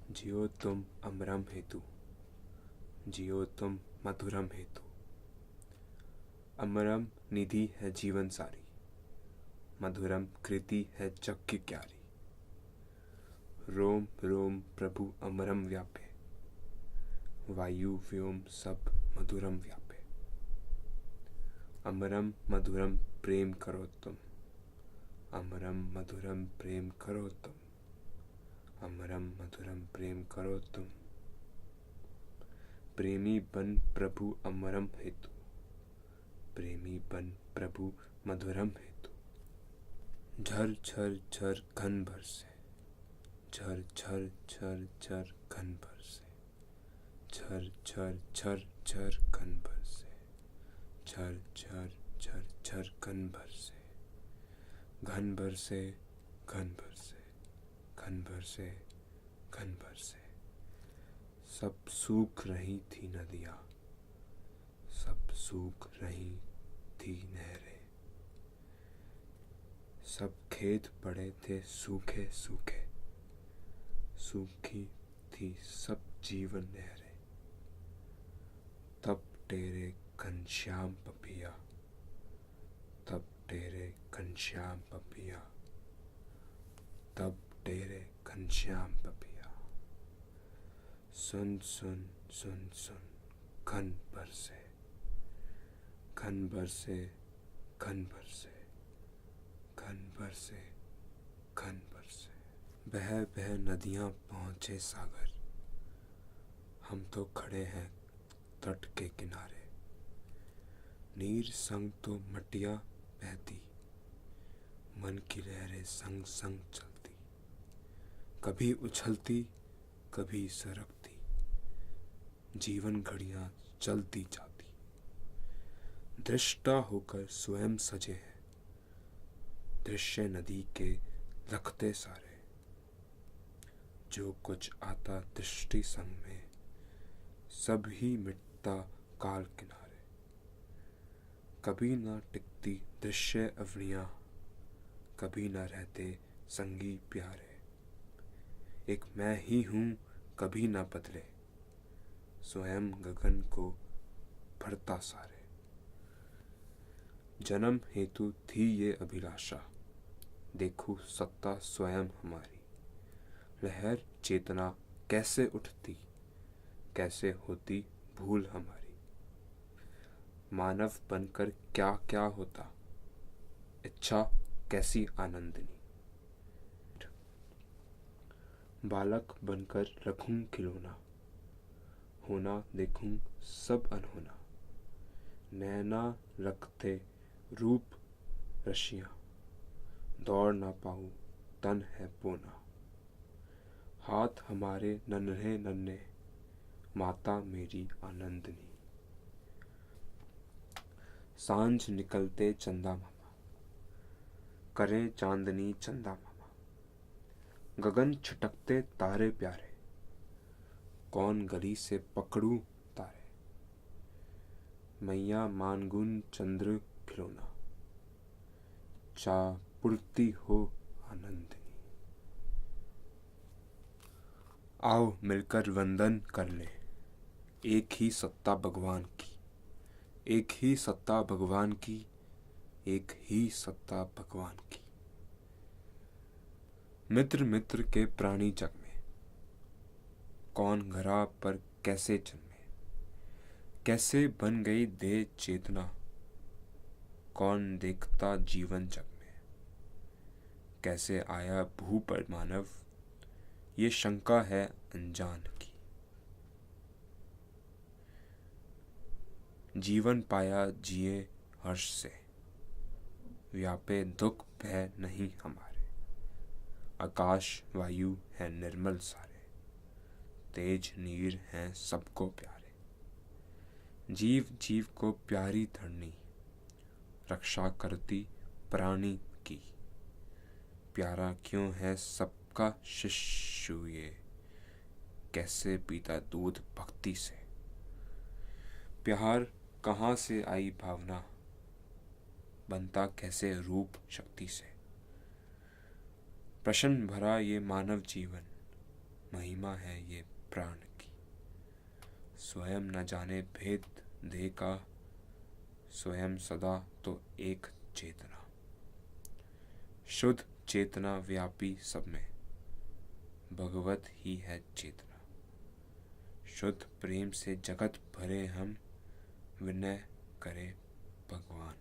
जियो तुम अमरम हेतु, जियो तुम मधुरम हेतु। अमरम निधि है जीवन सारी, मधुरम कृति है जग की क्यारी। रोम रोम प्रभु अमरम व्यापे, वायु व्योम सब मधुरम व्यापे। अमरम मधुरम प्रेम करो तुम, अमरम मधुरम प्रेम करो तुम, अमरम मधुरम प्रेम करो तुम। प्रेमी बन प्रभु अमरम हेतु, प्रेमी बन प्रभु मधुरम हेतु। झर झर झर घन बरसे, झर झर झर झर घन बरसे, झर झर झर झर घन बरसे, झर झर झर झर घन बरसे। घन बरसे, घन बरसे, घन बरसे, घन बरसे। सब सूख रही थी नदियाँ, सब सूख रही थी नहरें। सब खेत पड़े थे सूखे सूखे, सूखी थी सब जीवन नहरें। तब टेरे घनश्याम पपिया, तब टेरे घनश्याम पपिया, तब टेरे घनश्याम पपिया। सुन सुन सुन सुन घन बरसे, घन बरसे, घन बरसे, घन बरसे, घन बरसे। बह बह नदियाँ पहुँचे सागर, हम तो खड़े हैं तट के किनारे। नीर संग तो मटिया बहती, मन की लहरें संग संग चलती। कभी उछलती, कभी सरकती, जीवन घड़ियां चलती जाती। दृष्टा होकर स्वयं सजे हैं, दृश्य नदी के लखते सारे। जो कुछ आता दृष्टि संग में, सब ही मिटता काल किनारे। कभी न टिकती दृश्य अवनियां, कभी न रहते संगी प्यारे। एक मैं ही हूँ कभी न बदले, स्वयं गगन को भरता सारे। जन्म हेतु थी ये अभिलाषा, देखूं सत्ता स्वयं हमारी। लहर चेतना कैसे उठती, कैसे होती भूल हमारी। मानव बनकर क्या क्या होता, इच्छा कैसी आनंदनी। बालक बनकर रखूं खिलौना, होना देखूं सब अनहोना। नैना रखते रूप रशियाँ, दौड़ ना पाऊं तन है पोना। हाथ हमारे नन्हे नन्हे, माता मेरी आनंदनी। सांझ निकलते चंदा मामा, करे चांदनी चंदा मामा। गगन छिटकते तारे प्यारे, कौन गली से पकड़ूं तारे। मैया मानगुन चंद्र खिलौना, चा पुरती हो आनंदनी। आओ मिलकर वंदन कर ले, एक ही सत्ता भगवान की, एक ही सत्ता भगवान की, एक ही सत्ता भगवान की। मित्र मित्र के प्राणी जग में, कौन घरा पर कैसे जन्मे। कैसे बन गई देह चेतना, कौन देखता जीवन जग में। कैसे आया भू पर मानव, ये शंका है अनजान की। जीवन पाया जिए हर्ष से, व्यापे दुख भय नहीं हमारे। आकाश वायु है निर्मल सारे, तेज नीर हैं सबको प्यारे। जीव जीव को प्यारी धरनी, रक्षा करती प्राणी की। प्यारा क्यों है सबका शिशु ये, कैसे पीता दूध भक्ति से। प्यार कहाँ से आई भावना, बनता कैसे रूप शक्ति से। प्रश्न भरा ये मानव जीवन, महिमा है ये प्राण की। स्वयं न जाने भेद देह का, स्वयं सदा तो एक चेतना। शुद्ध चेतना व्यापी सब में, भगवत ही है चेतना। शुद्ध प्रेम से जगत भरे हम, विनय करे भगवान।